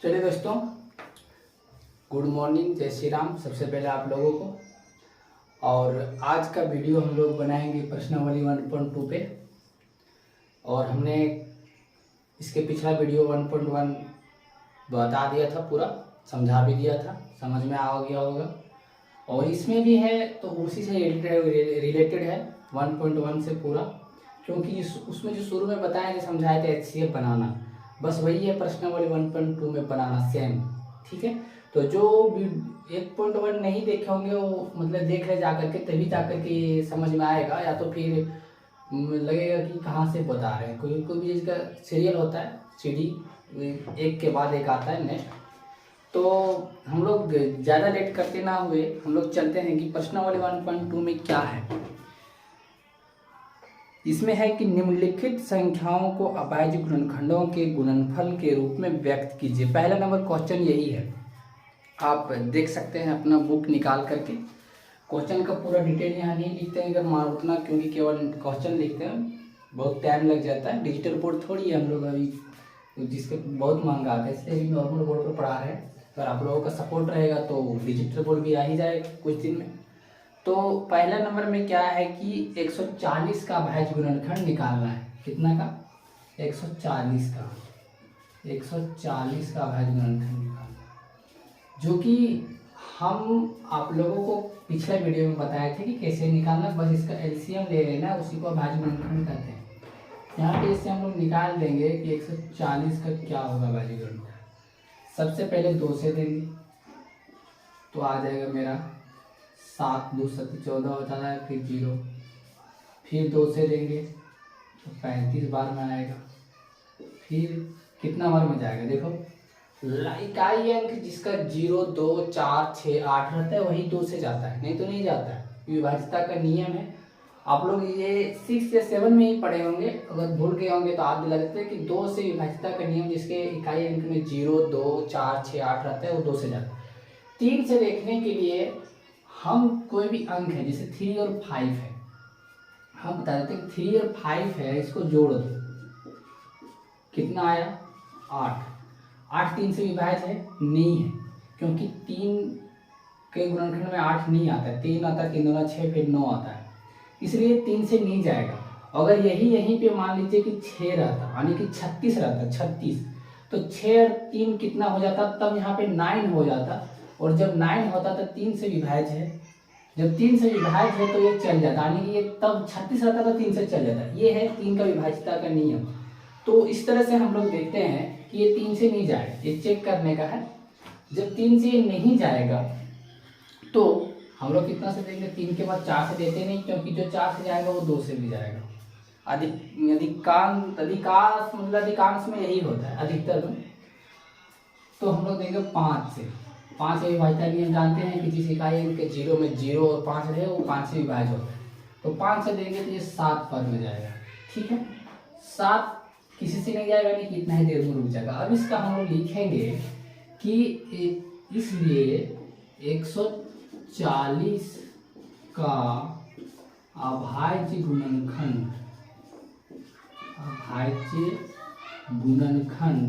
चलिए दोस्तों, good morning, जय श्री राम। सबसे पहले आप लोगों को। और आज का वीडियो हम लोग बनाएंगे प्रश्नावली 1.2 पे। और हमने इसके पिछला वीडियो 1.1 बता दिया था, पूरा समझा भी दिया था, समझ में आ गया होगा। और इसमें भी है तो उसी से रिलेटेड है 1.1 से पूरा, क्योंकि उसमें जो शुरू में बताया कि समझाए थे HCF बनाना, बस वही है प्रश्नावली 1.2 में बनाना सेम। ठीक है, तो जो 1.1 नहीं देखे होंगे वो मतलब देख ले जाकर के, तभी जाकर के ये समझ में आएगा, या तो फिर लगेगा कि कहाँ से बता रहे हैं। कोई कोई भी चीज़ का सीरियल होता है, सीडी एक के बाद एक आता है नेक्स्ट। तो हम लोग ज़्यादा लेट करते ना हुए हम लोग चलते हैं कि प्रश्नावली 1.2 में क्या है। इसमें है कि निम्नलिखित संख्याओं को अभाज्य गुणनखंडों के गुणनफल के रूप में व्यक्त कीजिए। पहला नंबर क्वेश्चन यही है, आप देख सकते हैं अपना बुक निकाल करके। क्वेश्चन का पूरा डिटेल यहाँ नहीं लिखते हैं अगर मार उतना, क्योंकि केवल क्वेश्चन लिखते हैं बहुत टाइम लग जाता है। डिजिटल बोर्ड थोड़ी है हम लोग अभी, जिसके बहुत महंगा आता है, इसलिए अभी नॉर्मल बोर्ड पर पढ़ा रहे हैं। अगर आप लोगों का सपोर्ट रहेगा तो डिजिटल बोर्ड भी आ ही जाएगा कुछ दिन में। तो पहला नंबर में क्या है कि 140 का अभाज्य गुणनखंड निकालना है। कितना का? 140 का। 140 का अभाज्य गुणनखंड निकालना, जो कि हम आप लोगों को पिछले वीडियो में बताए थे कि कैसे निकालना। बस इसका LCM ले लेना, उसी को अभाज्य गुणनखंड कहते हैं। यहाँ पे इससे हम लोग निकाल देंगे कि 140 का क्या होगा अभाज्य गुणनखंड। सबसे पहले 2 से देंगे तो आ जाएगा मेरा 7 2 7 14 होता है, फिर 0, फिर 2 से देंगे तो 35 बार में आएगा। फिर कितना बार में जाएगा? देखो, इकाई अंक जिसका 0 2 4 6 8 रहता है वही 2 से जाता है, नहीं तो नहीं जाता है। विभाज्यता का नियम है, आप लोग ये 6 या 7 में ही पढ़े होंगे। अगर भूल गए होंगे तो आप दिला देते हैं कि 2 से विभाज्यता का नियम, जिसके इकाई अंक में 0 2 4 6 8 रहता है वो 2 से जाता है। 3 से देखने के लिए हम कोई भी अंक है, जैसे 3 और 5 है, हम बता देते हैं 3 और 5 है, इसको जोड़ दो, कितना आया? 8। 8 3 से विभाज्य है? नहीं है, क्योंकि 3 के गुणनखंड में 8 नहीं आता है। 3 आता है, 3 दूना 6, फिर 9 आता है, इसलिए 3 से नहीं जाएगा। अगर यहीं पे मान लीजिए कि 6 रहता, यानी कि 36 रहता, 36, तो 6 और 3 कितना हो जाता? तब यहाँ पे 9 हो जाता। और जब 9 होता तो 3 से विभाज्य है, जब 3 से विभाज्य है तो ये चल जाता, यानी कि ये तब 36 रहता तो 3 से चल जाता। ये है 3 का विभाज्यता का नियम। तो इस तरह से हम लोग देखते हैं कि ये 3 से नहीं जाएगा, ये चेक करने का है। जब 3 से ये नहीं जाएगा तो हम लोग कितना से देंगे? 3 के बाद 4 से देते नहीं, क्योंकि जो 4 से जाएगा वो 2 से भी जाएगा। अधिकांश मतलब अधिकांश में यही होता है, अधिकतर में। तो हम लोग देंगे 5 से। 5 से विभाज्यता नियम जानते हैं कि जिस इकाई अंक के 0 में 0 और 5 रहे वो 5 से विभाज्य होता है। तो 5 से देंगे तो ये 7 पर में जाएगा। ठीक है, 7 किसी से नहीं जाएगा, नहीं, कितना ही देर में रुक जाएगा। अब इसका हम लोग लिखेंगे कि इसलिए 140 का अभाज्य गुणनखंड, अभाज्य गुणनखंड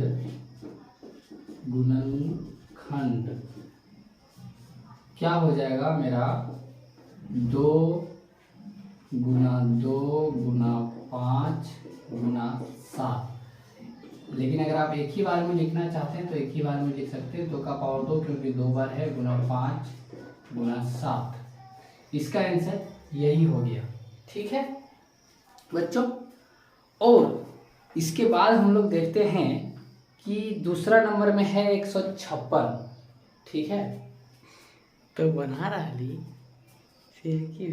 क्या हो जाएगा मेरा? 2 गुना 2 गुना 5 गुना 7। लेकिन अगर आप एक ही बार में लिखना चाहते हैं तो एक ही बार में लिख सकते हैं, 2 का पावर 2, क्योंकि 2 बार है, गुना 5 गुना 7। इसका आंसर यही हो गया। ठीक है बच्चों, और इसके बाद हम लोग देखते हैं कि दूसरा नंबर में है 156। ठीक है, तो बना रही फिर की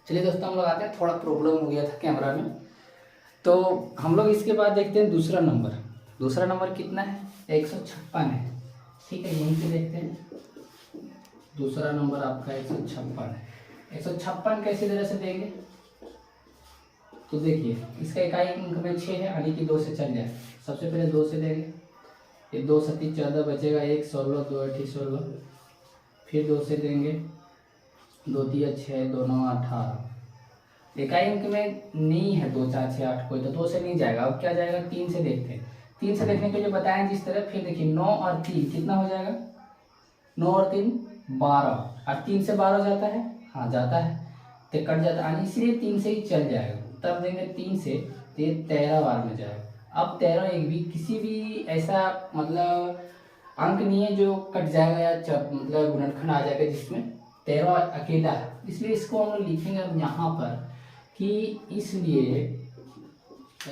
चलिए दोस्तों, हम लोग आते हैं, थोड़ा प्रॉब्लम हो गया था कैमरा में। तो हम लोग इसके बाद देखते हैं दूसरा नंबर। दूसरा नंबर कितना है? 156 है। ठीक है, यहीं पे देखते हैं। दूसरा नंबर आपका 156 है। 156 कैसी तरह से देंगे? तो देखिए, इसका इकाई अंक में 6 है, यानी कि 2 से चल जाए। सबसे पहले 2 से देंगे, ये 2 7 14 बचेगा, 1 16 2 8 16। फिर 2 से देंगे, 2 3 6 2 9 18। इकाई अंक में नहीं है 2 4 6 8 कोई, तो 2 से नहीं जाएगा। अब क्या जाएगा, 3 से देखते हैं। 3 से देखने के लिए बताएं जिस तरह, फिर देखिए 9 और 3 कितना हो जाएगा, 9 और 3 12, और 3 से 12 जाता है, हाँ जाता है, तो कट जाता है, इसलिए 3 से ही चल जाएगा। तब देंगे 3 से, तो ये 13 बार में जाएगा। अब 13 एक भी किसी भी ऐसा मतलब अंक नहीं है जो कट जाएगा या मतलब गुणनखंड आ जाएगा जिसमें 13 अकेला है, इसलिए इसको हम लोग लिखेंगे अब यहाँ पर कि इसलिए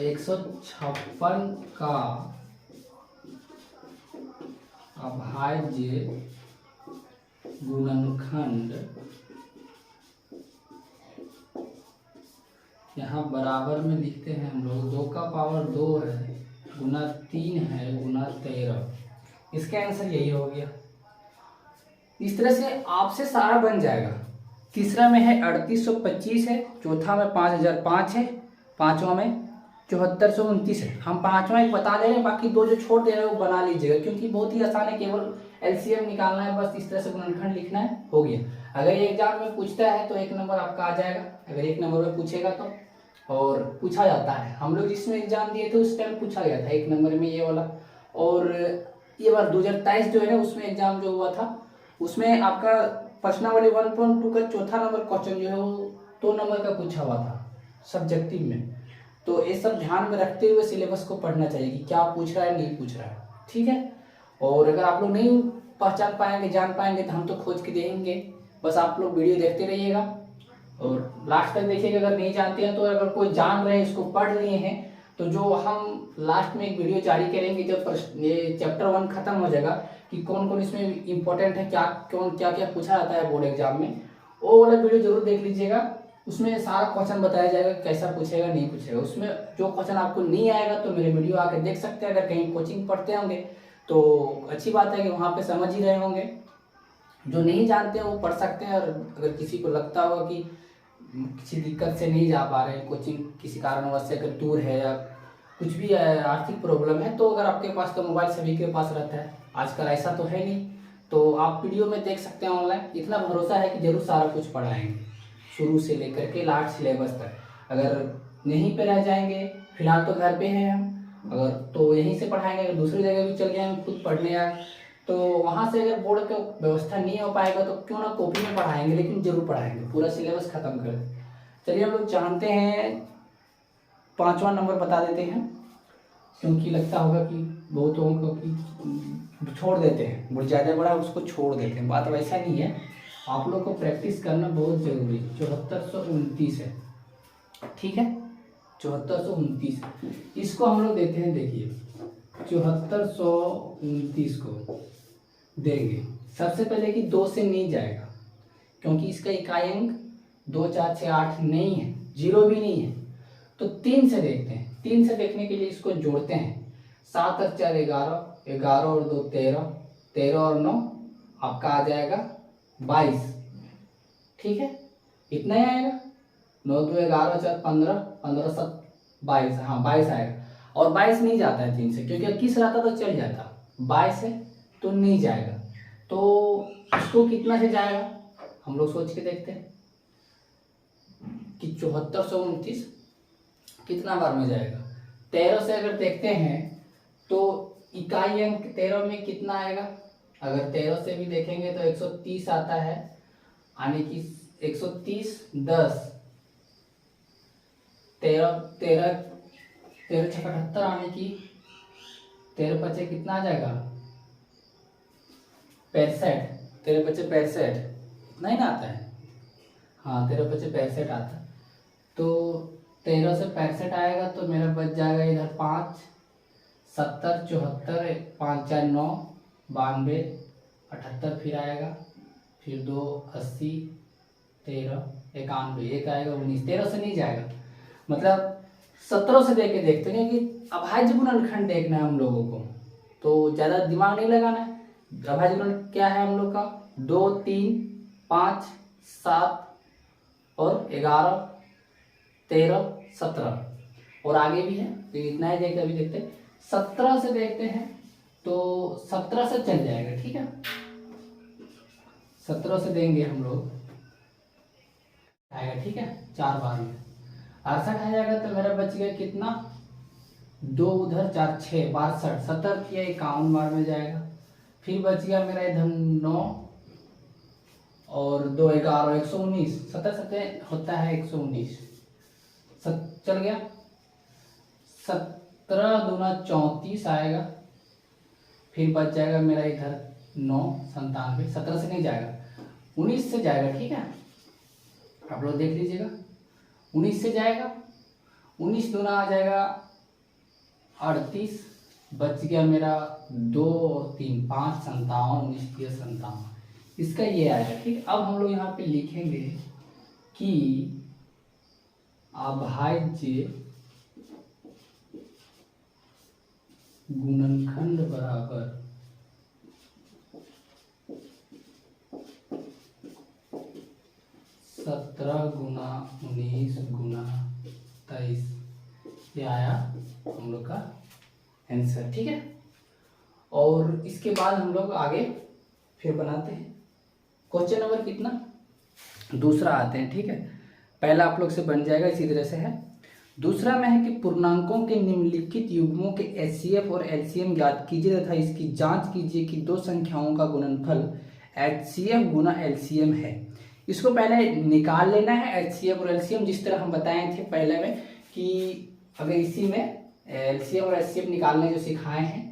156 का अभाज्य गुणनखंड यहाँ बराबर में लिखते हैं हम लोग, 2 का पावर 2 है गुना 3 है गुना 13। इसका आंसर यही हो गया। इस तरह से आपसे सारा बन जाएगा। तीसरा में है 3825 है, चौथा में 5005 है, पांचवा में 7429 है। हम पांचवा एक बता दे रहे हैं, बाकी 2 जो छोड़ दे रहे हैं वो बना लीजिएगा, क्योंकि बहुत ही आसान है, केवल एलसीएम निकालना है, बस इस तरह से गुणनखंड लिखना है, हो गया। अगर ये एग्जाम में पूछता है तो 1 नंबर आपका आ जाएगा, अगर 1 नंबर में पूछेगा तो, और पूछा जाता है। हम लोग जिसमें एग्जाम दिए थे उस टाइम पूछा गया था 1 नंबर में ये वाला। और ये बार 2023 जो है ना उसमें एग्जाम जो हुआ था उसमें आपका प्रश्नावली 1.2 का चौथा नंबर क्वेश्चन जो है वो 2 नंबर का पूछा हुआ था सब्जेक्टिव में। तो ये सब ध्यान में रखते हुए सिलेबस को पढ़ना चाहिए कि क्या पूछ रहा है नहीं पूछ रहा है, ठीक है। और अगर आप लोग नहीं पहचान पाएंगे जान पाएंगे तो हम तो खोज के देंगे, बस आप लोग वीडियो देखते रहिएगा और लास्ट तक देखिएगा। अगर नहीं जानते हैं तो, अगर कोई जान रहे हैं इसको पढ़ लिए हैं तो जो हम लास्ट में एक वीडियो जारी करेंगे जब ये चैप्टर 1 खत्म हो जाएगा कि कौन कौन इसमें इंपॉर्टेंट है, क्या क्या पूछा जाता है बोर्ड एग्जाम में, वो वाला वीडियो जरूर देख लीजिएगा। उसमें सारा क्वेश्चन बताया जाएगा कैसा पूछेगा नहीं पूछेगा। उसमें जो क्वेश्चन आपको नहीं आएगा तो मेरे वीडियो आके देख सकते हैं। अगर कहीं कोचिंग पढ़ते होंगे तो अच्छी बात है कि वहाँ पे समझ ही रहे होंगे। जो नहीं जानते हैं वो पढ़ सकते हैं। और अगर किसी को लगता होगा कि किसी दिक्कत से नहीं जा पा रहे हैं कोचिंग, किसी कारणवश से अगर दूर है या कुछ भी आर्थिक प्रॉब्लम है, तो अगर आपके पास तो मोबाइल सभी के पास रहता है, आजकल ऐसा तो है नहीं, तो आप वीडियो में देख सकते हैं ऑनलाइन। इतना भरोसा है कि जरूर सारा कुछ पढ़ाएंगे शुरू से लेकर के लास्ट सिलेबस तक। अगर नहीं पे रह जाएंगे, फिलहाल तो घर पे हैं हम, अगर तो यहीं से पढ़ाएंगे। अगर दूसरी जगह भी चल गए हम खुद पढ़ने या तो वहाँ से अगर बोर्ड का व्यवस्था नहीं हो पाएगा तो क्यों ना कॉपी में पढ़ाएंगे, लेकिन जरूर पढ़ाएंगे, पूरा सिलेबस खत्म कर। चलिए हम लोग जानते हैं 5वां नंबर बता देते हैं, क्योंकि लगता होगा कि बहुत लोगों को कि छोड़ देते हैं, बहुत ज़्यादा बड़ा उसको छोड़ देते हैं। बात वैसा नहीं है, आप लोग को प्रैक्टिस करना बहुत ज़रूरी है। 7429 है, ठीक है, 7429 इसको हम लोग देते हैं। देखिए 7429 को देंगे सबसे पहले कि 2 से नहीं जाएगा, क्योंकि इसका इकाई अंक 2 4 6 8 नहीं है, 0 भी नहीं है। तो 3 से देखते हैं। 3 से देखने के लिए इसको जोड़ते हैं। 7 और 4 11, 11 और 2 13, 13 और 9 आपका आ जाएगा 22, ठीक है, इतना ही आएगा। 9 2 11 4 15, 15 7 22, हाँ 22 आएगा। और 22 नहीं जाता है 3 से, क्योंकि 21 रहता तो चल जाता, 22 है तो नहीं जाएगा। तो इसको कितना से जाएगा हम लोग सोच के देखते हैं कि 7429 कितना बार में जाएगा। 13 से अगर देखते हैं तो इकाई अंक 13 में कितना आएगा। अगर 13 से भी देखेंगे तो 130 आता है, यानी कि 130 10 13 13 13 78, आने की 13 पचे कितना आ जाएगा 65, 13 पचे 65 नहीं ना आता है, हाँ 13 पचे 65 आता है। तो 13 से 65 आएगा तो मेरा बच जाएगा इधर 5 70 74 5 4 9 92 78, फिर आएगा, फिर 2 80 13 91, एक आएगा 19। 13 से नहीं जाएगा, मतलब 17 से देख के देखते हैं कि अभाज्य गुणनखंड देखना है हम लोगों को, तो ज़्यादा दिमाग नहीं लगाना है। अभाज्य गुणनखंड क्या है हम लोग का 2 3 5 7 और 11 13 17 और आगे भी है, तो इतना ही देखते अभी देखते हैं। 17 से देखते हैं तो 17 से चल जाएगा, ठीक है, 17 से देंगे हम लोग आएगा, ठीक है, 4 बार में। 68 आ जाएगा तो मेरा बच गया कितना, 2 उधर 4 6 62, 70 किया 51 बार में जाएगा। फिर बच गया मेरा इधर 9 और 2 11 119, 70 70 होता है 119, चल गया। 17 दूना 34 आएगा। फिर बच जाएगा मेरा इधर 9 97, 17 से नहीं जाएगा, 19 से जाएगा। ठीक है, आप लोग देख लीजिएगा, 19 से जाएगा। 19 दूना आ जाएगा 38, बच गया मेरा 2 और 3 5 57, 19 3 57, इसका ये आएगा। ठीक, अब हम लोग यहाँ पे लिखेंगे कि अभाज्य गुणनखंड बराबर 17 गुना 19 गुना 23, ये आया हम लोग का आंसर। ठीक है, और इसके बाद हम लोग आगे फिर बनाते हैं क्वेश्चन नंबर कितना, दूसरा आते हैं। ठीक है, पहला आप लोग से बन जाएगा इसी तरह से है। दूसरा में है कि पूर्णांकों के निम्नलिखित युग्मों के एचसीएफ और एलसीएम ज्ञात कीजिए तथा इसकी जांच कीजिए कि दो संख्याओं का गुणनफल एचसीएफ गुना एलसीएम है। इसको पहले निकाल लेना है एचसीएफ और एलसीएम, जिस तरह हम बताए थे पहले में कि अगर इसी में एलसीएम और एचसीएफ निकालने जो सिखाए हैं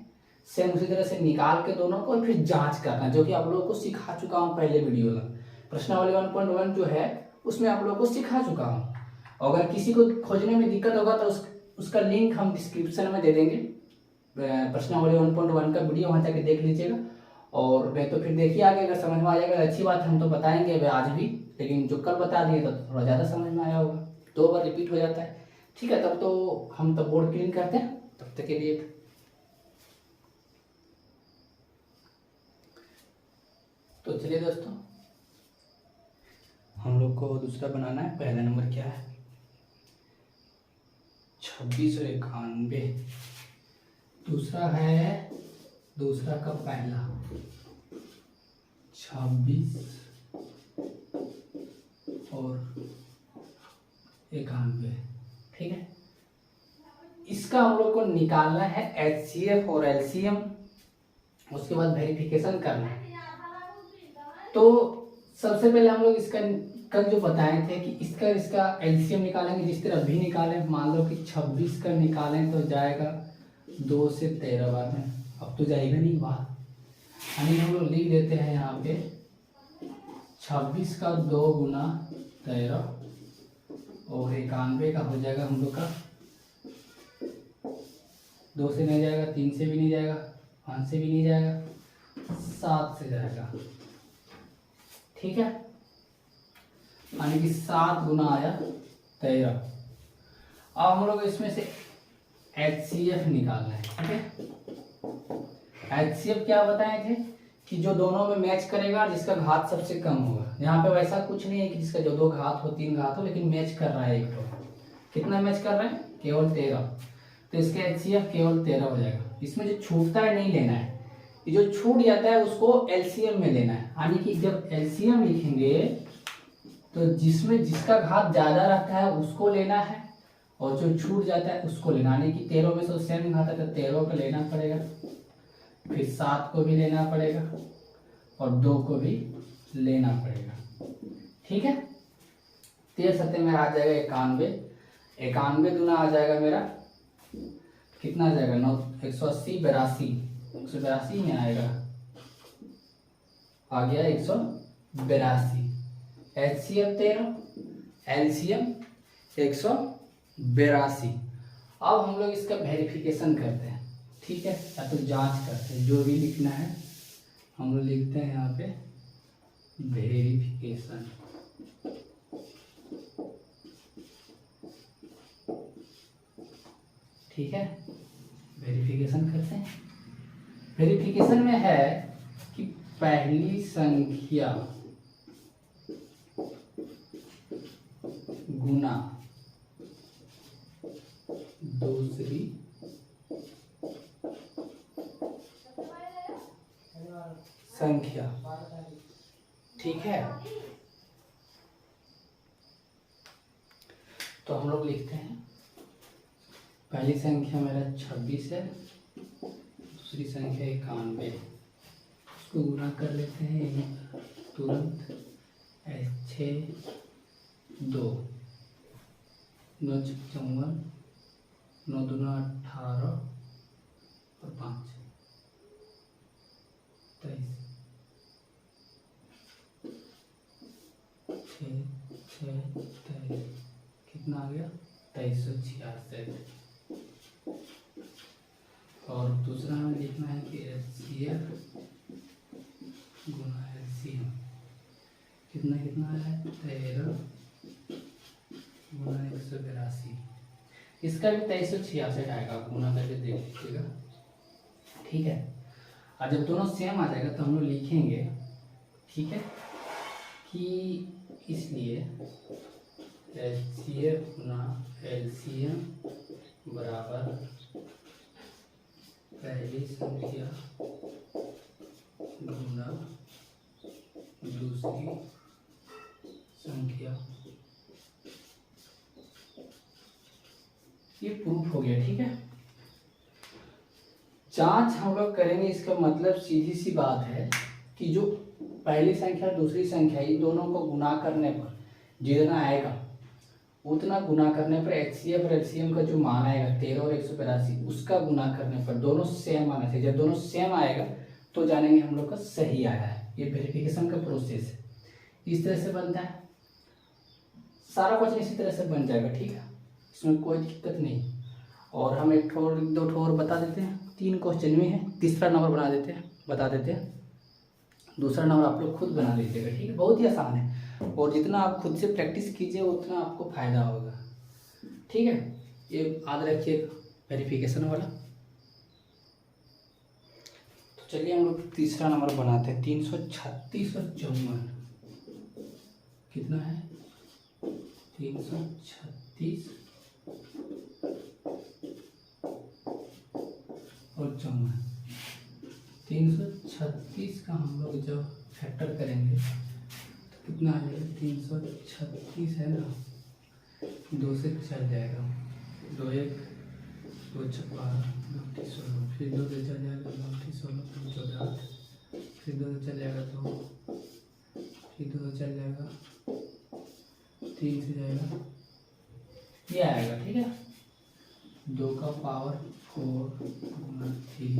सेम उसी तरह से निकाल के दोनों को फिर जांच करना, जो कि आप लोगों को सिखा चुका हूँ पहले वीडियो में। प्रश्नावली 1.1 जो है उसमें आप लोगों को सिखा चुका हूँ। अगर किसी को खोजने में दिक्कत होगा तो उसका लिंक हम डिस्क्रिप्शन में दे देंगे, प्रश्नावली 1.1 का वीडियो, वहाँ जाके देख लीजिएगा। और मैं तो फिर देखिए आगे, अगर समझ में आ जाएगा अच्छी बात, हम तो बताएंगे आज भी, लेकिन जो कल बता दिए तो थोड़ा ज़्यादा समझ में आया होगा, 2 बार रिपीट हो जाता है। ठीक है, तब तो हम तब बोर्ड क्लीन करते हैं, तब तक के लिए तो चलिए दोस्तों, हम लोग को दूसरा बनाना है। पहला नंबर क्या है, 26 और 91। दूसरा है, दूसरा का पहला 26 और 91। ठीक है, इसका हम लोग को निकालना है एचसीएफ और एलसीएम, उसके बाद वेरिफिकेशन करना है। तो सबसे पहले हम लोग इसका कल जो बताए थे कि इसका एलसीएम निकालेंगे, जिस तरह भी निकालें। मान लो कि 26 का निकालें तो जाएगा 2 से 13 बार में, अब तो जाएगा नहीं बाहर, यानी हम लोग लिख देते हैं यहाँ पे 26 का 2 गुना 13 और 91 का हो जाएगा हम लोग का 2 से नहीं जाएगा, 3 से भी नहीं जाएगा, 5 से भी नहीं जाएगा, 7 से जाएगा। ठीक है, यानी कि 7 गुना आया 13। अब हम लोग इसमें से एचसीएफ निकालना है। ठीक है, एचसीएफ क्या बताए थे कि जो दोनों में मैच करेगा, जिसका घात सबसे कम होगा। यहाँ पे वैसा कुछ नहीं है कि जिसका जो 2 घात हो 3 घात हो, लेकिन मैच कर रहा है एक तो। कितना मैच कर रहा है, केवल 13, तो इसका एचसीएफ केवल 13 हो जाएगा। इसमें जो छूटता है नहीं लेना है, ये जो छूट जाता है उसको एलसीएम में लेना है। यानी कि जब एलसीएम लिखेंगे तो जिसमें जिसका घात ज्यादा रहता है उसको लेना है, और जो छूट जाता है उसको लेना। यानी कि 13 में से सेम घात है तो 13 को लेना पड़ेगा, फिर 7 को भी लेना पड़ेगा और 2 को भी लेना पड़ेगा। ठीक है, 13 सत्ते में आ जाएगा 91, 91 दूना आ जाएगा मेरा कितना आ जाएगा 9 180 82, 182 में आएगा, आ गया 182। HCF 13, LCM 182। अब हम लोग इसका वेरिफिकेशन करते हैं। ठीक है, या तो जांच करते हैं, जो भी लिखना है हम लोग लिखते हैं यहाँ पे वेरिफिकेशन। ठीक है, वेरिफिकेशन करते हैं। वेरिफिकेशन में है कि पहली संख्या गुना दूसरी संख्या। ठीक है, तो हम लोग लिखते हैं पहली संख्या मेरा 26 है, दूसरी संख्या 91 है, उसको गुना कर लेते हैं यहीं तुरंत। 6 2 9 54 9 दूना 18 और 5 23 6 6 23 कितना आ गया 2366। और दूसरा हमें लिखना है कि एचसीएफ गुना एलसीएम कितना कितना है 13 गुना 182। इसका भी 2366 आएगा, गुना करके देख लीजिएगा, ठीक है। और जब दोनों सेम आ जाएगा तो हम लोग लिखेंगे, ठीक है, कि इसलिए एचसीएफ गुना एलसीएम बराबर पहली संख्या गुना दूसरी संख्या। ये प्रूफ हो गया, ठीक है। जांच हम लोग करेंगे, इसका मतलब सीधी सी बात है कि जो पहली संख्या दूसरी संख्या ये दोनों को गुना करने पर जितना आएगा उतना गुना करने पर एचसीएफ और एलसीएम का जो मान आएगा 13 और 182 उसका गुना करने पर दोनों सेम आना चाहिए। जब दोनों सेम आएगा तो जानेंगे हम लोग का सही आया है। ये वेरिफिकेशन का प्रोसेस है, इस तरह से बनता है। सारा क्वेश्चन इसी तरह से बन जाएगा, ठीक है, इसमें कोई दिक्कत नहीं। और हम एक ठोर दो ठोर बता देते हैं, 3 क्वेश्चन में है, तीसरा नंबर बना देते हैं, बता देते हैं, दूसरा नंबर आप लोग खुद बना लीजिएगा, ठीक है, बहुत ही आसान है। और जितना आप खुद से प्रैक्टिस कीजिए उतना आपको फायदा होगा, ठीक है। ये याद रखिए वेरिफिकेशन वाला। तो चलिए हम लोग तीसरा नंबर बनाते हैं। 336 और 54 कितना है 336 और 54। 336 का हम लोग जब फैक्टर करेंगे तो कितना आ जाएगा 336 है ना, 2 से चल जाएगा, 2 1 2 6 12 2 3 16, फिर 2 से चल जाएगा 2 3 16 2 14 8, फिर 2 से चल जाएगा 2, फिर 2 से चल जाएगा 3 से जाएगा, ये आएगा, ठीक है। 2 का पावर 4 गुना 3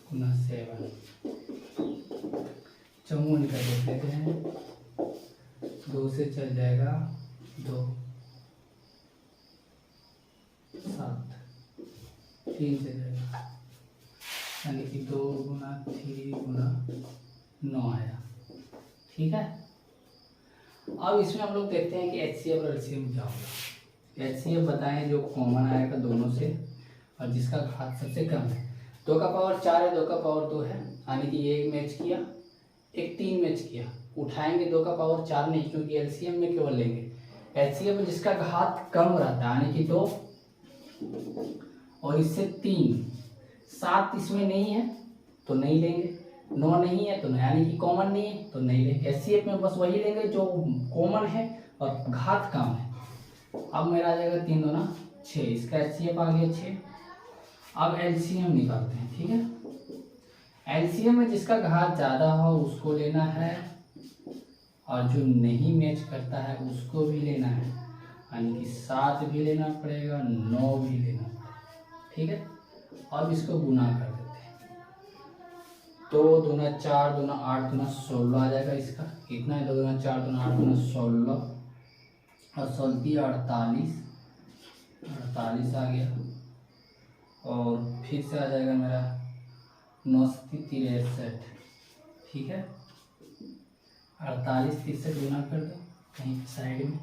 गुना 7, 54 का देख लेते हैं। 2 से चल जाएगा 2 7, 3 से जाएगा, यानी कि 2 गुना 3 गुना 9 आया, ठीक है। अब इसमें हम लोग देखते हैं कि एचसीएफ और एलसीएम क्या होगा। एचसीएफ बताएं जो कॉमन आएगा दोनों से और जिसका घात सबसे कम है। 2 का पावर 4 है, 2 का पावर 2 है, यानी कि ये 1 मैच किया, एक 3 मैच किया, उठाएंगे 2 का पावर 4 नहीं, क्योंकि एलसीएम में केवल लेंगे एचसीएफ जिसका घात कम रहता है, यानी कि 2 और इससे 3, 7 इसमें नहीं है तो नहीं लेंगे, 9 नहीं है तो नहीं, यानी कि कॉमन नहीं है तो नहीं लेंगे। एचसीएफ में बस वही लेंगे जो कॉमन है और घात कम है। अब मेरा आ जाएगा 3 दूना 6, इसका एचसीएफ आ गया 6। अब एलसीएम निकालते हैं, ठीक है। एलसीएम में जिसका घात ज़्यादा हो उसको लेना है और जो नहीं मैच करता है उसको भी लेना है, यानी कि 7 भी लेना पड़ेगा, 9 भी लेना पड़ेगा, ठीक है। अब इसको गुना कर देते हैं, 2 दूना 4 दूना 8 दूना 16 आ जाएगा। इसका कितना है 2 दूना 4 दूना 8 दूना 16 और 16 48 आ गया। और फिर से आ जाएगा मेरा 9 63, ठीक है। 48 30 से गुना कर दो, कहीं साइड में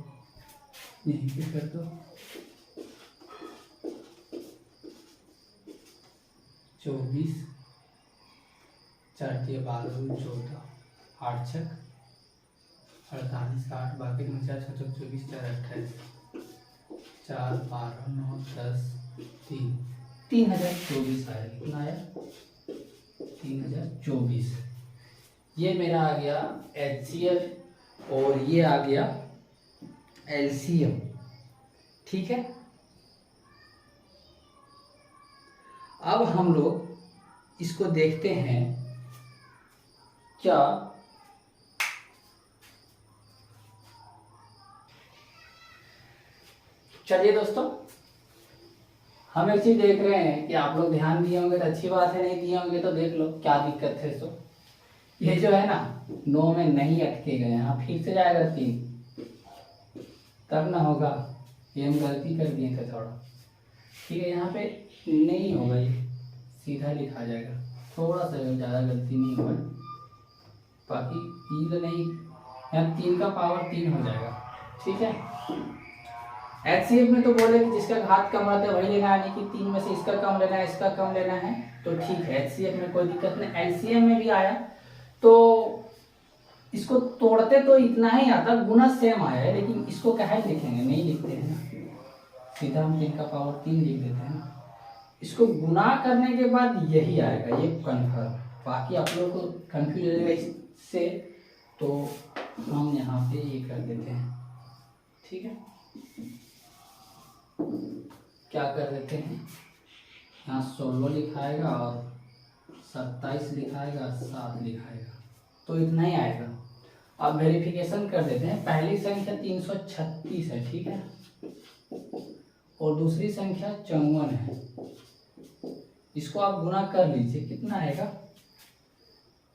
यहीं पे कर दो, 24 4 12 14 8 6 48 का 8 बाकी में 4 6 24 4 28 4 12 9 10 3 3024 आया। कितना आया 3024। ये मेरा आ गया एचसीएफ और ये आ गया एलसीएम, ठीक है। अब हम लोग इसको देखते हैं क्या चलिए दोस्तों, हम एक चीज देख रहे हैं कि आप लोग ध्यान दिए होंगे तो अच्छी बात है, नहीं दिए होंगे तो देख लो क्या दिक्कत है। सो ये जो है ना 9 में नहीं अटके गए, यहाँ फिर से जाएगा 3 तब ना होगा। ये हम गलती कर दिए थे थोड़ा, ठीक है। यहाँ पे नहीं होगा, ये सीधा लिखा जाएगा, थोड़ा सा ज़्यादा गलती नहीं होगा। बाकी ई तो नहीं, यहाँ 3 का पावर 3 हो जाएगा, ठीक है। HCF में तो बोले कि जिसका घात कम रहता है वही लेना है, यानी कि 3 में से इसका कम लेना है, इसका कम लेना है, तो ठीक है। HCF में कोई दिक्कत नहीं। LCM में भी आया तो इसको तोड़ते तो इतना ही आता, गुना सेम आया है, लेकिन इसको क्या लिखेंगे, नहीं लिखते हैं ना, सीधा हम 3 का पावर 3 लिख देते हैं ना। इसको गुना करने के बाद यही आएगा, ये कन्फर्म। बाकी आप लोग को कंफ्यूज हो जाएगा इससे, तो हम यहाँ पे ये कर देते हैं, ठीक है। क्या कर देते हैं, यहाँ 16 लिखाएगा और 27 लिखाएगा, 7 लिखाएगा, तो इतना ही आएगा। अब वेरिफिकेशन कर देते हैं। पहली संख्या 336 है, ठीक है, और दूसरी संख्या 54 है। इसको आप गुना कर लीजिए, कितना आएगा,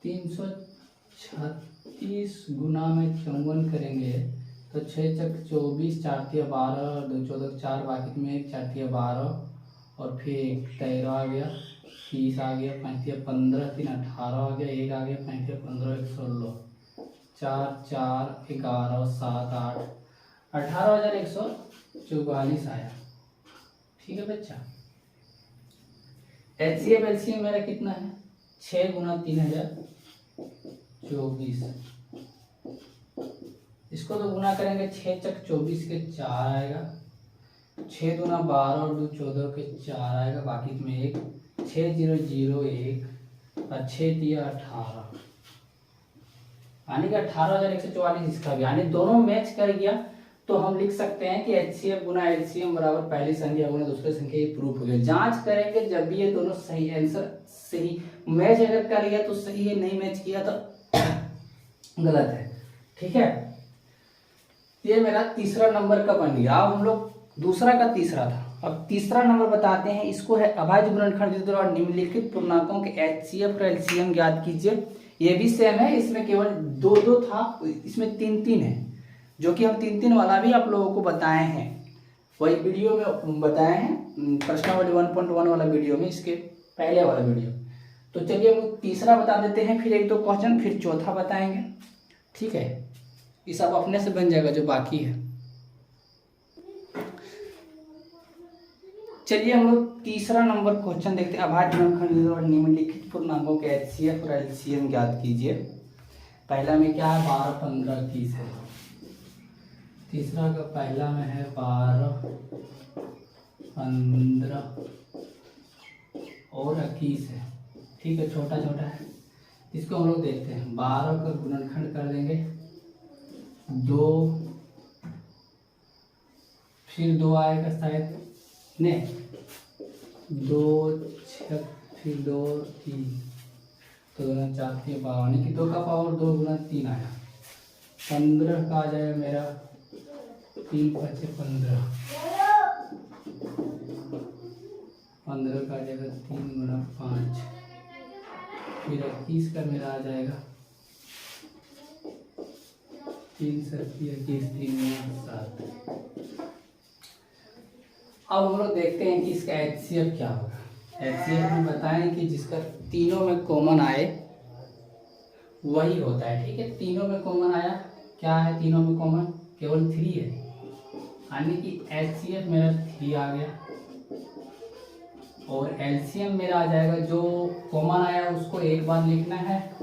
336 गुना में 54 करेंगे तो 6 चक 24, 4 तिया 12, 2 14 4, बाकी में 1 4 तिया 12, और फिर 13 आ गया, 30 आ गया, 5 तिया 15, 3 18 आ गया, 1 आ गया, 5 तिया 15, 1 16, 4 4 11 7 8 18,144 आया, ठीक है बच्चा। HCF LCM मेरा कितना है, 6 गुना 3024। इसको तो गुना करेंगे, 6 चक 24 के 4 आएगा, 6 दूना 12 और 2 14 के 4 आएगा, बाकी में 1 6 0 0 1 और 6 दिया 18, यानी कि 18,144 इसका भी, यानी दोनों मैच कर गया। तो हम लिख सकते हैं कि HCF गुना LCM बराबर पहली संख्या गुना दूसरी संख्या, ये प्रूफ हो गया। जांच करेंगे जब भी ये दोनों सही, आंसर सही मैच अगर कर लिया तो सही है, नहीं मैच किया तो गलत है, ठीक है। ये मेरा तीसरा नंबर का बन गया। अब हम लोग दूसरा का तीसरा था, अब तीसरा नंबर बताते हैं। इसको है अभाज्य गुणनखंड और निम्नलिखित पूर्णांकों के HCF और LCM ज्ञात कीजिए। ये भी सेम है, इसमें केवल 2 था, इसमें 3 है, जो कि हम 3 वाला भी आप लोगों को बताए हैं, वही वीडियो में बताए हैं, प्रश्नावली 1.1 वाला वीडियो में, इसके पहले वाला वीडियो। तो चलिए हम तीसरा बता देते हैं, फिर 1-2 क्वेश्चन, फिर चौथा बताएंगे, ठीक है। ये सब अपने से बन जाएगा जो बाकी है। चलिए हम लोग तीसरा नंबर क्वेश्चन देखते हैं। अभाज्य गुणनखंड और निम्नलिखित पूर्णांकों के HCF और LCM ज्ञात कीजिए। पहला में क्या है, 12 15 30 है। तीसरा का पहला में है 12 15 और 21 है, ठीक है, छोटा छोटा है। इसको हम लोग देखते हैं। 12 का गुणनखंड कर देंगे 2, फिर 2 आएगा शायद, नहीं 2 6 फिर 2 3, तो 2 4 3 12, यानी कि 2 का पावर 2 गुना 3 आया। 15 का आ जाएगा मेरा 3 5 15, 15 का आ जाएगा 3 गुना 5, फिर 21 का मेरा आ जाएगा 3 7 21, 3 गुना 7। अब हम लोग देखते हैं कि इसका HCF क्या होगा। HCF में बताएं कि जिसका तीनों में कॉमन आए वही होता है, ठीक है। तीनों में कॉमन आया, क्या है तीनों में कॉमन, केवल 3 है, यानी कि HCF मेरा 3 आ गया, और LCM मेरा आ जाएगा, जो कॉमन आया उसको एक बार लिखना है,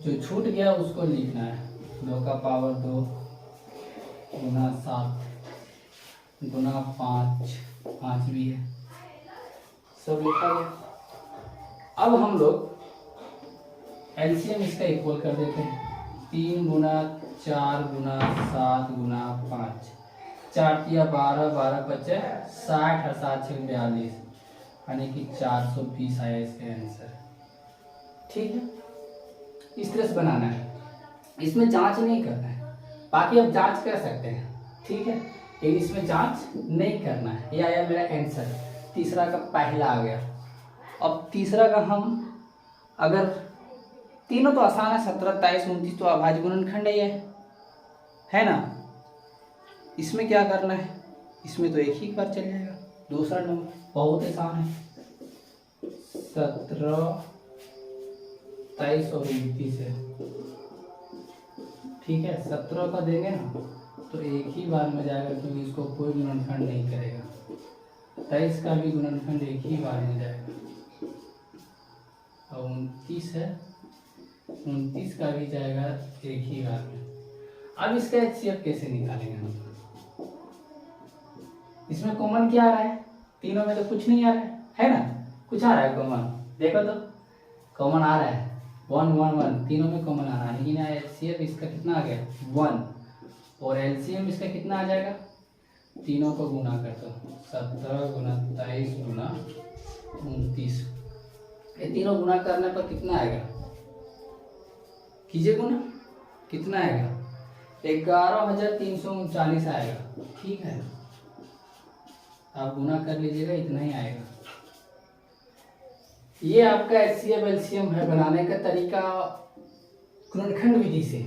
जो छूट गया उसको लिखना है। 2 का पावर 2 गुना 7 गुना 5, 5 भी है, सब लिखा गया। अब हम लोग LCM इसका इक्वल कर देते हैं। 3 गुना 4 गुना 7 गुना 5, 4 तिया 12, 12 बचे 60 और 7 6 42, यानी कि 420 आया इसका आंसर। ठीक है, इस तरह से बनाना है, इसमें जांच नहीं करना है। बाकी आप जांच कर सकते हैं, ठीक है, लेकिन इसमें जांच नहीं करना है। ये आया मेरा आंसर, तीसरा का पहला आ गया। अब तीसरा का हम अगर तीनों तो आसान है, 17 23 29 तो अभाज्य गुणनखंड ही है ना। इसमें क्या करना है, इसमें तो एक ही बार चल जाएगा। दूसरा नंबर बहुत आसान है, 17 23 और 29 है, ठीक है। 17 का देंगे ना तो एक ही बार में जाएगा, क्योंकि इसको कोई गुणनखंड नहीं करेगा। 23 का भी गुणनखंड एक ही बार में जाएगा। और 29 है, 29 का भी जाएगा एक ही बार में। अब इसका HCF कैसे निकालेंगे हम? इसमें कॉमन क्या आ रहा है? तीनों में तो कुछ नहीं आ रहा है ना? कुछ आ रहा है कॉमन? देखो तो कॉमन आ रहा है 1 1 1, तीनों में कॉमन आ रहा है। लेकिन HCF इसका कितना आ गया 1, और LCM इसका कितना आ जाएगा? तीनों को गुना कर दो, 17 गुना 23 गुना 29, ये तीनों गुना करने पर कितना आएगा? कीजिए गुना, कितना आएगा? 11,339 आएगा, ठीक है। आप गुना कर लीजिएगा, इतना ही आएगा। ये आपका HCF LCM है बनाने का तरीका गुणनखंड विधि से,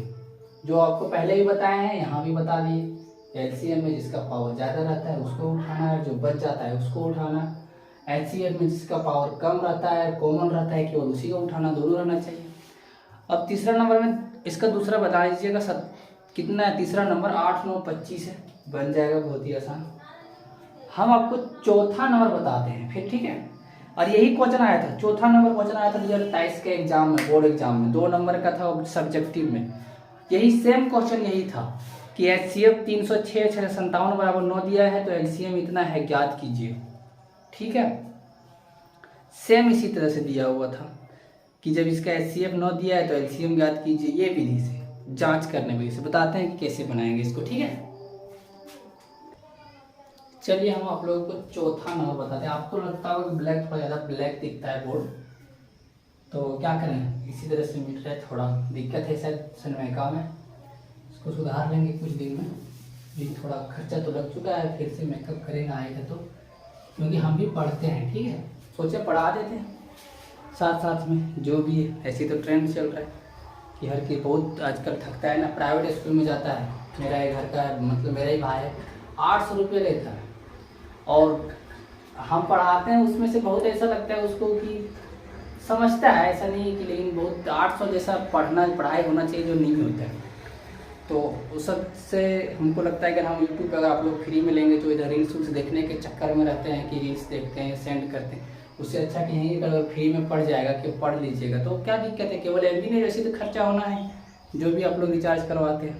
जो आपको पहले भी बताए हैं, यहाँ भी बता दिए। LCM में जिसका पावर ज़्यादा रहता है उसको उठाना है, जो बच जाता है उसको उठाना। HCF में जिसका पावर कम रहता है, कॉमन रहता है, केवल उसी को उठाना, दोनों रहना चाहिए। अब तीसरा नंबर में इसका दूसरा बता दीजिएगा, कितना है तीसरा नंबर? 8 9 25 है, बन जाएगा, बहुत ही आसान। हम आपको चौथा नंबर बताते हैं फिर, ठीक है। और यही क्वेश्चन आया था, चौथा नंबर क्वेश्चन आया था 2023 के एग्जाम में, बोर्ड एग्जाम में, 2 नंबर का था सब्जेक्टिव में। यही सेम क्वेश्चन यही था कि HCF 306 657 बराबर 9 दिया है, तो LCM इतना है, ज्ञात कीजिए, ठीक है। सेम इसी तरह से दिया हुआ था कि जब इसका HCF 9 दिया है तो LCM ज्ञात कीजिए। ये विधि से, जांच करने विधि से बताते हैं कि कैसे बनाएंगे इसको, ठीक है। चलिए हम आप लोगों को चौथा नंबर बताते हैं। आपको लगता होगा कि ब्लैक थोड़ा ज़्यादा ब्लैक दिखता है बोर्ड, तो क्या करें, इसी तरह से मिट रहा है, थोड़ा दिक्कत है शायद सनमाइका में, इसको सुधार लेंगे कुछ दिन में। भी थोड़ा खर्चा तो लग चुका है, फिर से मेकअप करेंगे आएगा तो, क्योंकि हम भी पढ़ते हैं, ठीक है, सोचे पढ़ा देते हैं साथ साथ में, जो भी है। ऐसी तो ट्रेंड चल रहा है कि हर की बहुत आजकल थकता है ना, प्राइवेट स्कूल में जाता है, मेरा ही घर का है, मतलब मेरा ही भाई है, 800 रुपये लेता है, और हम पढ़ाते हैं, उसमें से बहुत ऐसा लगता है उसको कि समझता है, ऐसा नहीं कि, लेकिन बहुत 800 जैसा पढ़ाई होना चाहिए, जो नहीं होता है। तो उस सब से हमको लगता है कि हम यूट्यूब पर अगर आप लोग फ्री में लेंगे तो इधर रील्स देखने के चक्कर में रहते हैं कि रील्स देखते हैं, सेंड करते हैं। उससे अच्छा कि यहीं पर अगर फ्री में पढ़ जाएगा कि पढ़ लीजिएगा, तो क्या दिक्कत है, केवल MB नहीं, वैसे तो खर्चा होना है जो भी आप लोग रिचार्ज करवाते हैं।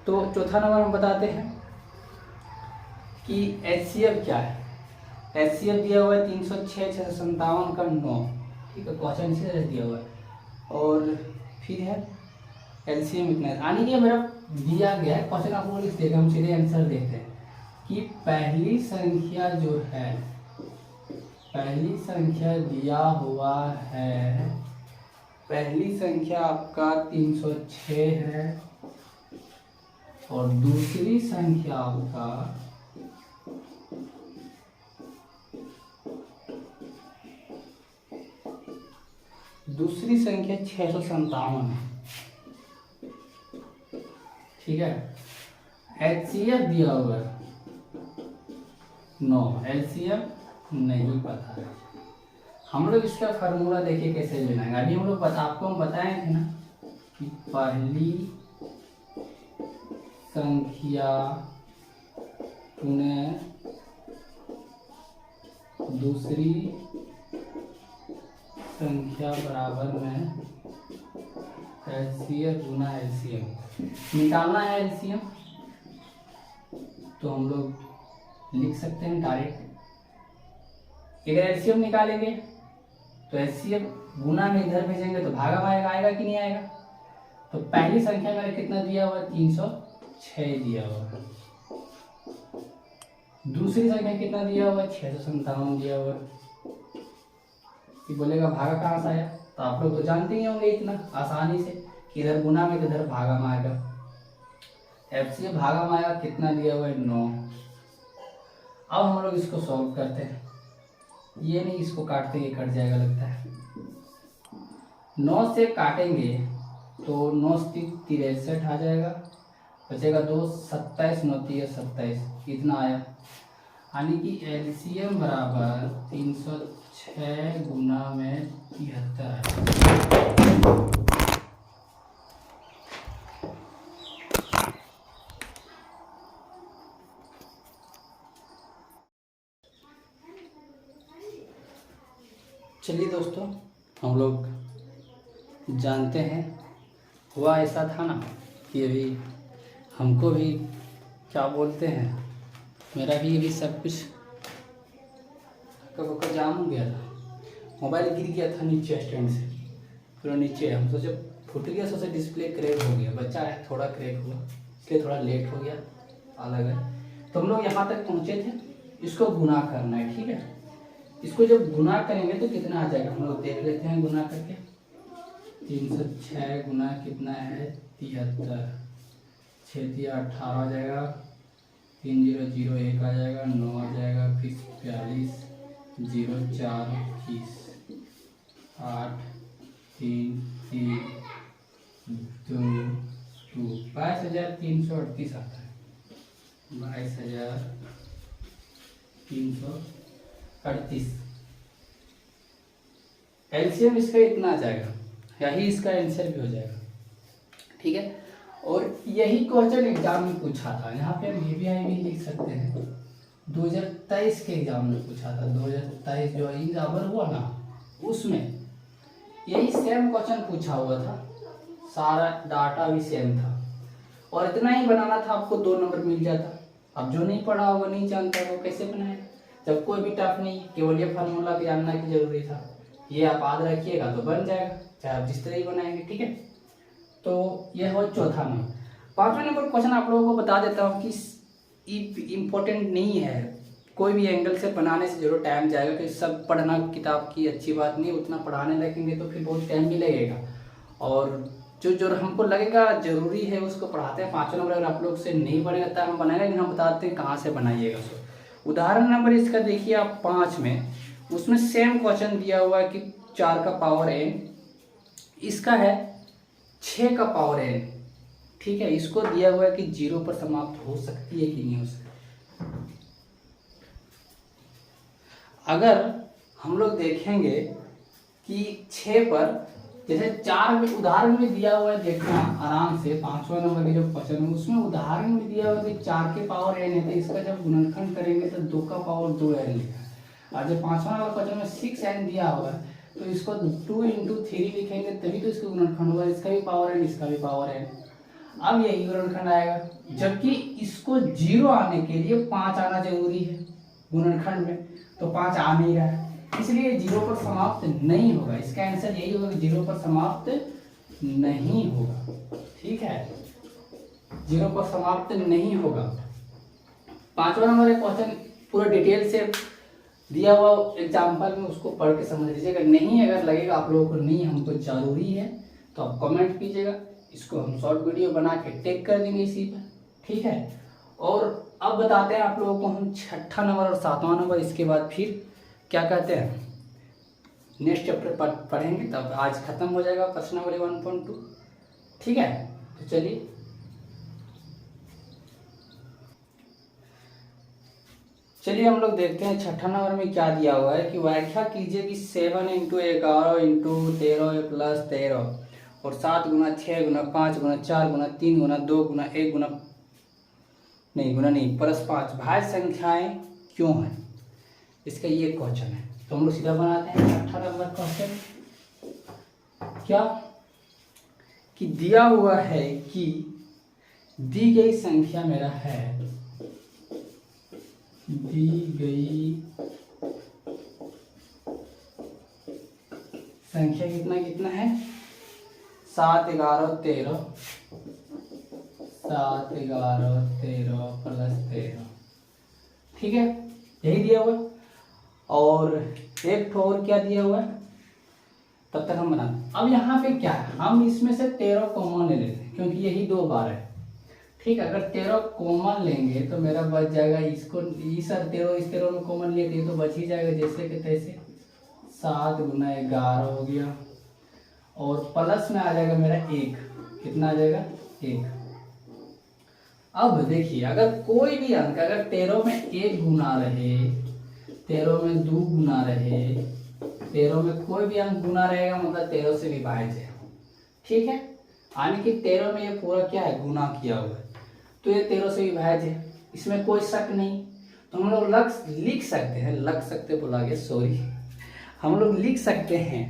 तो चौथा नंबर हम बताते हैं कि HCF क्या है। HCF दिया हुआ है 306 657 का 9, ठीक है, क्वेश्चन इसी तरह दिया हुआ है। और फिर है LCM इतना है, यानी कि मेरा दिया गया है क्वेश्चन, आप लोग लिख देगा, हम सीधे आंसर देते हैं कि पहली संख्या जो है, पहली संख्या दिया हुआ है, पहली संख्या आपका 306 है, और दूसरी संख्या आपका दूसरी संख्या 657 है, ठीक है। HCF दिया हुआ है 9, LCM नहीं पता है। हम लोग इसका फार्मूला देखिए कैसे बनाएंगे। अभी हम लोग आपको हम बताए थे ना कि पहली संख्या पुनः दूसरी संख्या बराबर में HCF गुना LCM निकालना है। LCM तो हम लोग लिख सकते हैं डायरेक्ट, अगर LCM निकालेंगे तो HCF गुना में इधर भेजेंगे तो भागा आएगा कि नहीं आएगा। तो पहली संख्या मेरे कितना दिया हुआ है, 306 दिया हुआ है, दूसरी संख्या कितना दिया हुआ है, 657 दिया हुआ है। ये बोलेगा भागा कहाँ से आया, तो आप लोग तो जानते ही होंगे इतना आसानी से कि इधर गुना में इधर भागा में आएगा। एफसी भागा में आएगा, कितना दिया हुआ है 9। अब हम लोग इसको सॉल्व करते हैं, ये नहीं इसको काटते ये कट जाएगा लगता है। 9 से काटेंगे तो 9 से 63 आ जाएगा, बचेगा 2, 27 9 3 27, कितना आया, यानी कि एलसीएम बराबर 306 गुना में 73 आया। चलिए दोस्तों, हम लोग जानते हैं हुआ ऐसा था ना कि अभी हमको भी क्या बोलते हैं, मेरा भी अभी सब कुछ कब जाम हो गया था, मोबाइल गिर गया था नीचे स्टैंड से, पूरा नीचे। हम सोचे फूट गया, सोचे डिस्प्ले क्रैक हो गया, बच्चा है थोड़ा क्रैक हुआ, इसलिए थोड़ा लेट हो गया, अलग है। तो हम लोग यहाँ तक पहुँचे थे, इसको गुना करना है, ठीक है। इसको जब गुना करेंगे तो कितना आ जाएगा, हम लोग देख लेते हैं गुना करके। 306 गुना कितना है 73, 6 3 18 आ जाएगा, 3 0 0 1 आ जाएगा, 9 आ जाएगा, फिर 42 0 4 21, 8 3 3 2 2 22,338 आता है, 22,338। एलसीएम इसका इतना आ जाएगा, यही इसका आंसर भी हो जाएगा, ठीक है। और यही क्वेश्चन एग्जाम में पूछा था, यहाँ पे हम VVI भी लिख सकते हैं, 2023 के एग्जाम में पूछा था। 2023 जो एग्जाम हुआ ना, उसमें यही सेम क्वेश्चन पूछा हुआ था, सारा डाटा भी सेम था, और इतना ही बनाना था, आपको 2 नंबर मिल जाता। अब जो नहीं पढ़ा होगा, नहीं जानता, वो कैसे बनाए, जब कोई भी टफ नहीं, केवल ये फार्मूला भी जानना की जरूरी था, ये आप याद रखिएगा तो बन जाएगा, चाहे आप जिस तरह ही बनाएंगे, ठीक है। तो यह हो चौथा नंबर। 5वां नंबर क्वेश्चन आप लोगों को बता देता हूँ कि इम्पोर्टेंट नहीं है, कोई भी एंगल से बनाने से जरूर टाइम जाएगा, क्योंकि सब पढ़ना किताब की अच्छी बात नहीं, उतना पढ़ाने लगेंगे तो फिर बहुत टाइम भी लगेगा, और जो हमको लगेगा जरूरी है उसको पढ़ाते हैं। 5वां नंबर अगर आप लोग से नहीं बनेगा तब हम बनाएंगे, लेकिन हम बताते हैं कहाँ से बनाइएगा। उदाहरण नंबर इसका देखिए आप 5 में, उसमें सेम क्वेश्चन दिया हुआ है कि 4 का पावर n, इसका है 6 का पावर n, ठीक है। इसको दिया हुआ है कि 0 पर समाप्त हो सकती है कि नहीं हो सकती। अगर हम लोग देखेंगे कि 6 पर, जैसे 4 में उदाहरण में दिया हुआ है, देखना आराम से, 5वां नंबर के जो क्वेश्चन है उसमें उदाहरण में दिया हुआ है कि 4 के पावर n है, तो इसका जब गुणनखंड करेंगे तो 2 का पावर 2n लिखा है। और जब 5वां नंबर क्वेश्चन में 6n दिया हुआ है, तो इसको 2 × 3 लिखेंगे तभी तो इसका गुणनखंड होगा, इसका भी पावर n, इसका भी पावर n। अब यही गुणनखंड आएगा, जबकि इसको 0 आने के लिए 5 आना जरूरी है गुणनखंड में, तो 5 आ नहीं रहा है, इसलिए 0 पर समाप्त नहीं होगा। इसका आंसर यही होगा, 0 पर समाप्त नहीं होगा, ठीक है, 0 पर समाप्त नहीं होगा। 5वां नंबर क्वेश्चन पूरा डिटेल से दिया हुआ एग्जाम्पल में, उसको पढ़ के समझ लीजिएगा। नहीं अगर लगेगा आप लोगों को नहीं हमको जरूरी है तो आप कमेंट कीजिएगा, इसको हम शॉर्ट वीडियो बना के टेक कर देंगे इसी पर, ठीक है। और अब बताते हैं आप लोगों को हम 6ठा नंबर और 7वां नंबर, इसके बाद फिर क्या कहते हैं नेक्स्ट चैप्टर पढ़ेंगे, तब आज खत्म हो जाएगा क्वेश्चन नंबर 1.2, ठीक है। तो चलिए हम लोग देखते हैं 6ठा नंबर में क्या दिया हुआ है कि व्याख्या कीजिए कि 7 × 11 × 13 + 13 और 7 × 6 × 5 × 4 × 3 × 2 × 1 +5 भाज्य संख्याएं क्यों हैं, इसका ये क्वेश्चन है। तो हम लोग सीधा बनाते हैं 6ठा नंबर क्वेश्चन। क्या कि दिया हुआ है कि दी गई संख्या मेरा है, दी गई संख्या कितना है 7 11 13 7 11 13 + 13, ठीक है, यही दिया हुआ है। और एक ठो और क्या दिया हुआ है, तब तक हम बनाते। अब यहाँ पे क्या है, हम इसमें से 13 कॉमन ले लेते हैं क्योंकि यही 2 बार है। ठीक है, अगर 13 कॉमन लेंगे तो मेरा बच जाएगा, इसको इस 13 इस 13 में कॉमन लिए थे तो बच ही जाएगा जैसे कि तैसे। 7 गुना 11 हो गया, और प्लस में आ जाएगा मेरा 1। कितना आ जाएगा, 1। अब देखिए, अगर कोई भी अंक अगर 13 में 1 गुना रहे, 13 में 2 गुना रहे, 13 में कोई भी अंक गुना रहेगा मतलब 13 से विभाज्य है। ठीक है, यानी कि 13 में ये पूरा क्या है, गुना किया हुआ है, तो ये 13 से विभाज्य है, इसमें कोई शक नहीं। तो हम लोग लिख सकते हैं, लग सकते बोला गया, सॉरी, हम लोग लिख सकते हैं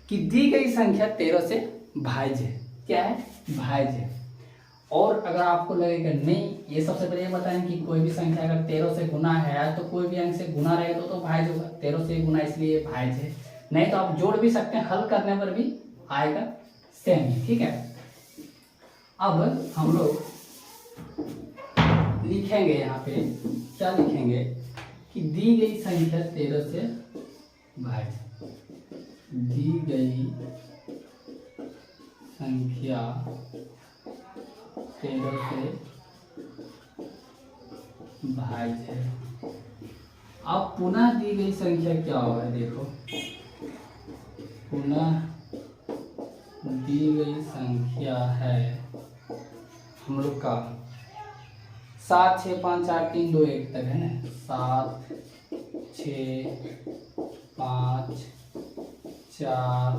कि दी गई संख्या 13 से भाज्य है। क्या है, भाज्य है। और अगर आपको लगेगा नहीं, ये सबसे पहले ये बताएं कि कोई भी संख्या अगर 13 से गुना है तो कोई भी अंक से गुना रहेगा तो भाज्य होगा। 13 से गुना इसलिए भाज्य है, नहीं तो आप जोड़ भी सकते हैं, हल करने पर भी आएगा सेम ही। ठीक है, अब हम लोग लिखेंगे यहाँ पे, क्या लिखेंगे कि दी गई संख्या 13 से भाज्य, दी गई संख्या 13 से भाज्य है। अब पुनः दी गई संख्या क्या होगा, देखो, पुनः दी गई संख्या है हम लोग का 7 6 5 4 3 2 1 तक है ना, 7 6 5 4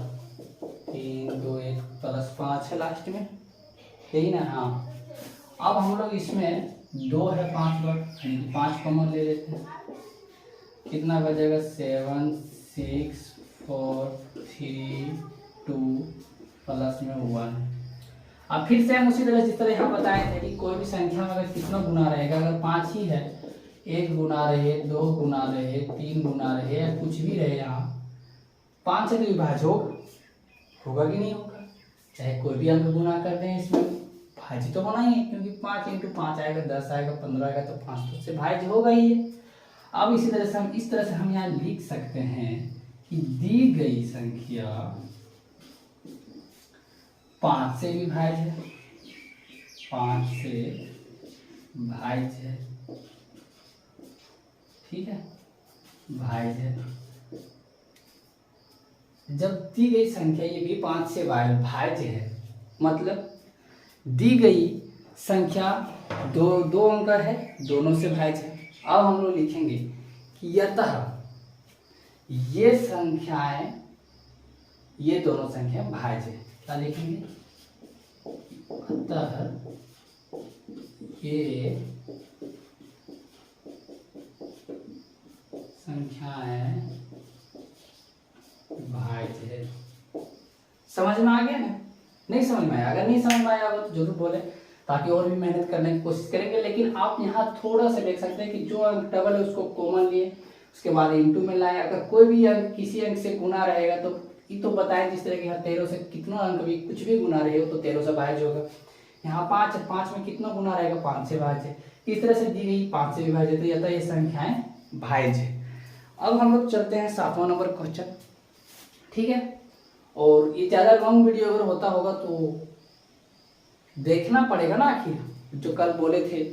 3 2 1 प्लस 5 है लास्ट में, यही ना। हाँ, अब हम लोग इसमें 2 है 5 बार, 5 कॉमन ले लेते हैं। कितना बचेगा, 7 6 4 3 2 प्लस में 1। अब फिर से हम उसी तरह जिस तरह यहाँ बताए थे कि कोई भी संख्या में अगर कितना गुना रहेगा, अगर 5 ही है, 1 गुना रहे, 2 गुना रहे, 3 गुना रहे या कुछ भी रहे, यहाँ 5 से तो विभाज्य होगा कि नहीं होगा। चाहे कोई भी अंक गुना कर दें, इसमें भाज्य तो होना ही है, क्योंकि 5 × 5 आएगा, 10 आएगा, 15 आएगा, तो 5 तो से भाज्य होगा ही है। अब इसी तरह से हम यहाँ लिख सकते हैं कि दी गई संख्या 5 से विभाज्य है, 5 से भाज्य है। ठीक है, भाज्य है। जब दी गई संख्या ये भी 5 से भाज्य है, मतलब दी गई संख्या दो अंक है, दोनों से भाज्य है। अब हम लोग लिखेंगे कि यतः ये संख्याएं, ये दोनों संख्या भाज्य है। क्या लिखेंगे, अतः ये संख्याएं भाज्य है। समझ में आ गया ना? नहीं समझ में आया, अगर नहीं समझ में आया तो जरूर बोले, ताकि और भी मेहनत करने की कोशिश करेंगे। लेकिन आप यहाँ थोड़ा सा देख सकते हैं कि जो अंक डबल है उसको कॉमन लिए, उसके बाद इंटू में लाए। अगर कोई भी अंक किसी अंक से गुना रहेगा तो ये तो बताएं, जिस तरह कि यहाँ 13 से कितना अंक भी कुछ भी गुना रहे हो तो 13 से भाज्य होगा। यहाँ 5 में कितना गुना रहेगा, 5 से भाज्य। इस तरह से दी गई 5 से विभाज्य, तो यह ये संख्याएं भाज्य। अब हम लोग चलते हैं 7वां नंबर क्वेश्चन। ठीक है, और ये ज़्यादा लॉन्ग वीडियो अगर होता होगा तो देखना पड़ेगा ना। आखिर जो कल बोले थे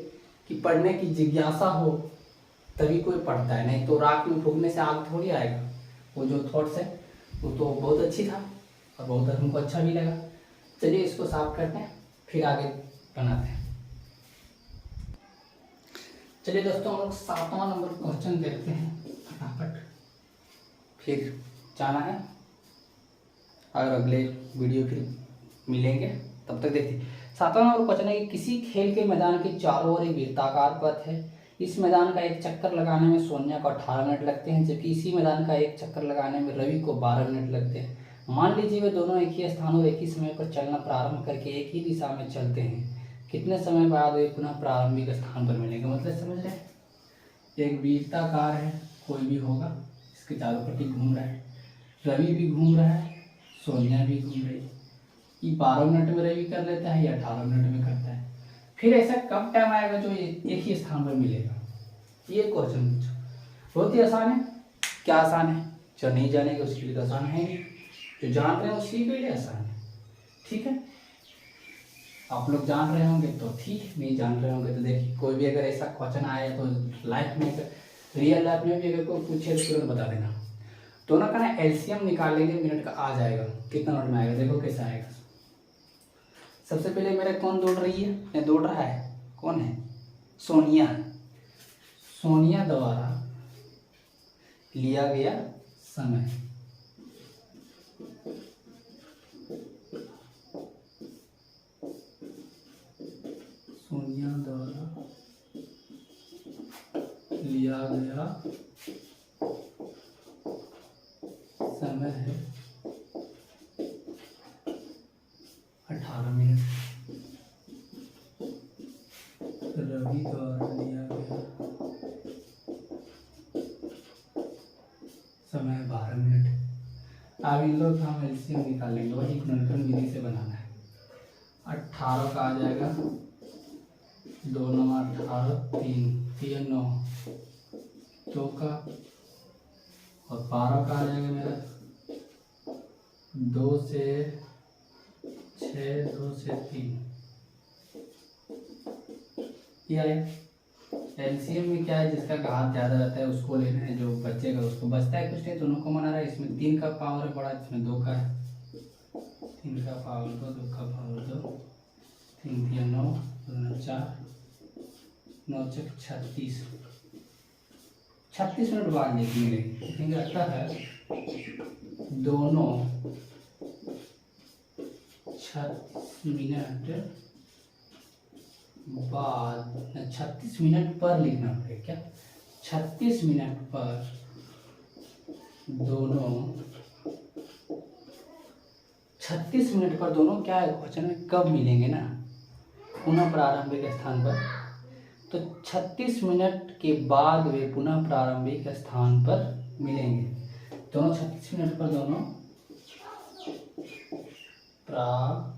कि पढ़ने की जिज्ञासा हो तभी कोई पढ़ता है, नहीं तो राख में फूकने से आग थोड़ी आएगा। वो जो थॉट्स है वो तो बहुत अच्छी था और बहुत हमको अच्छा भी लगा। चलिए इसको साफ करते हैं, फिर आगे बनाते हैं। चलिए दोस्तों, हम लोग 7वां नंबर क्वेश्चन देखते हैं फटाफट, फिर जाना है और अगले वीडियो फिर मिलेंगे। तब तक देखते हैं। 7वां नंबर क्वेश्चन है कि किसी खेल के मैदान के चारों ओर एक वृत्ताकार पथ है। इस मैदान का एक चक्कर लगाने में सोनिया को 18 मिनट लगते हैं, जबकि इसी मैदान का एक चक्कर लगाने में रवि को 12 मिनट लगते हैं। मान लीजिए वे दोनों एक ही स्थान और एक ही समय पर चलना प्रारंभ करके एक ही दिशा में चलते हैं। कितने समय बाद वे पुनः प्रारंभिक स्थान पर मिलेंगे? मतलब समझ रहे हैं, एक वृत्ताकार है, कोई भी होगा, इसके चारों पट्टी घूम रहा है, रवि भी घूम रहा है, सोनिया भी घूम रही है। ये 12 मिनट में रवि कर लेता है या 18 मिनट में करता है। फिर ऐसा कब टाइम आएगा जो एक ही स्थान पर मिलेगा? ये क्वेश्चन पूछो, बहुत ही आसान है। क्या आसान है? जो नहीं जानेंगे उसके लिए तो आसान है नहीं, जो जान रहे हैं उसी के लिए आसान है। ठीक है, आप लोग जान रहे होंगे तो ठीक, नहीं जान रहे होंगे तो देखिए, कोई भी अगर ऐसा क्वेश्चन आए तो लाइफ में, रियल लाइफ में भी अगर कोई पूछे तो तुरंत बता देना। दोनों का ना एलसीएम निकालेंगे, मिनट का आ जाएगा, कितना मिनट में आएगा देखो कैसा आएगा। सबसे पहले मेरे कौन दौड़ रही है, या दौड़ रहा है, कौन है? सोनिया। सोनिया द्वारा लिया गया समय, सोनिया द्वारा लिया गया समय है 18 मिनट। रवि द्वारा लिया गया समय 12 मिनट। अब इन लोग का हम एलसीएम निकालेंगे, वही गुणनखंड विधि से बनाना है। 18 का आ जाएगा 2 9 18, 3 9, 2 का, और 12 का आ जाएगा मेरा 2 से 6, 2 से 3। ये आया। एलसीएम में क्या है, जिसका घात ज़्यादा रहता है उसको लेना है, जो बचेगा उसको, बचता है कुछ नहीं, दोनों को मना रहा है। इसमें 3 का पावर है बड़ा, इसमें 2 का है। 3 का पावर 2, 2 का पावर 2, 3 3 9, 2 4, 9 6 36। 36 मिनट बाद देखेंगे, देखेंगे लगता है दोनों 36 मिनट बाद, 36 मिनट पर लिखना पड़ेगा क्या? 36 मिनट पर दोनों, 36 मिनट पर दोनों क्या है क्वेश्चन में, कब मिलेंगे ना, पुनः प्रारंभिक स्थान पर। तो 36 मिनट के बाद वे पुनः प्रारंभिक स्थान पर मिलेंगे। दोनों 36 मिनट पर दोनों प्रारंभिक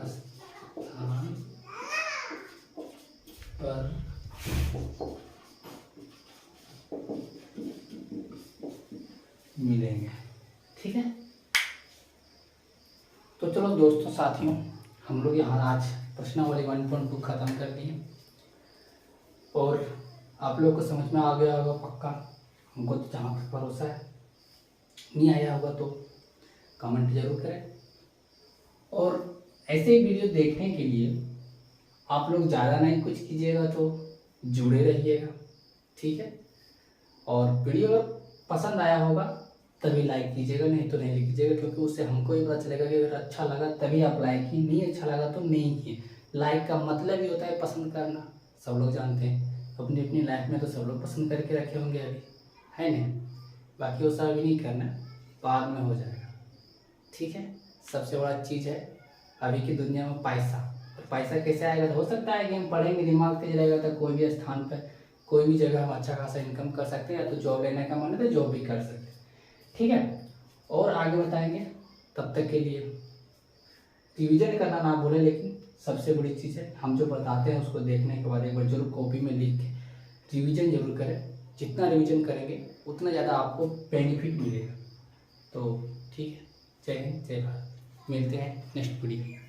स्थान पर मिलेंगे। ठीक है, तो चलो दोस्तों साथियों, हम लोग यहाँ आज प्रश्नावली 1.2 खत्म कर दिए, और आप लोग को समझ में आ गया होगा पक्का, हमको तो जहाँ तक भरोसा है। नहीं आया होगा तो कमेंट जरूर करें, और ऐसे ही वीडियो देखने के लिए आप लोग ज़्यादा नहीं कुछ कीजिएगा, तो जुड़े रहिएगा। ठीक है, और वीडियो अगर पसंद आया होगा तभी लाइक कीजिएगा, नहीं तो नहीं कीजिएगा, क्योंकि उससे हमको ही पता चलेगा कि अगर अच्छा लगा तभी आप लाइक किए, नहीं अच्छा लगा तो नहीं किए। लाइक का मतलब ही होता है पसंद करना, सब लोग जानते हैं। अपनी अपनी लाइफ में तो सब लोग पसंद करके रखे होंगे अभी, है नहीं? बाकी वो सब अभी नहीं करना, बाद में हो जाएगा। ठीक है, सबसे बड़ा चीज़ है अभी की दुनिया में पैसा। पैसा कैसे आएगा? हो सकता है कि हम पढ़ेंगे, दिमाग तेज रहेगा तो कोई भी स्थान पर, कोई भी जगह हम अच्छा खासा इनकम कर सकते हैं, या तो जॉब लेने का मन है तो जॉब भी कर सकते हैं। ठीक है, और आगे बताएंगे। तब तक के लिए रिवीजन करना ना भूलें, लेकिन सबसे बड़ी चीज़ है हम जो बताते हैं उसको देखने के बाद एक बार जरूर कॉपी में लिख के रिवीजन जरूर करें। जितना रिवीजन करेंगे उतना ज़्यादा आपको बेनिफिट मिलेगा। तो ठीक है, जय हिंद, जय भारत, मिलते हैं नेक्स्ट वीडियो में।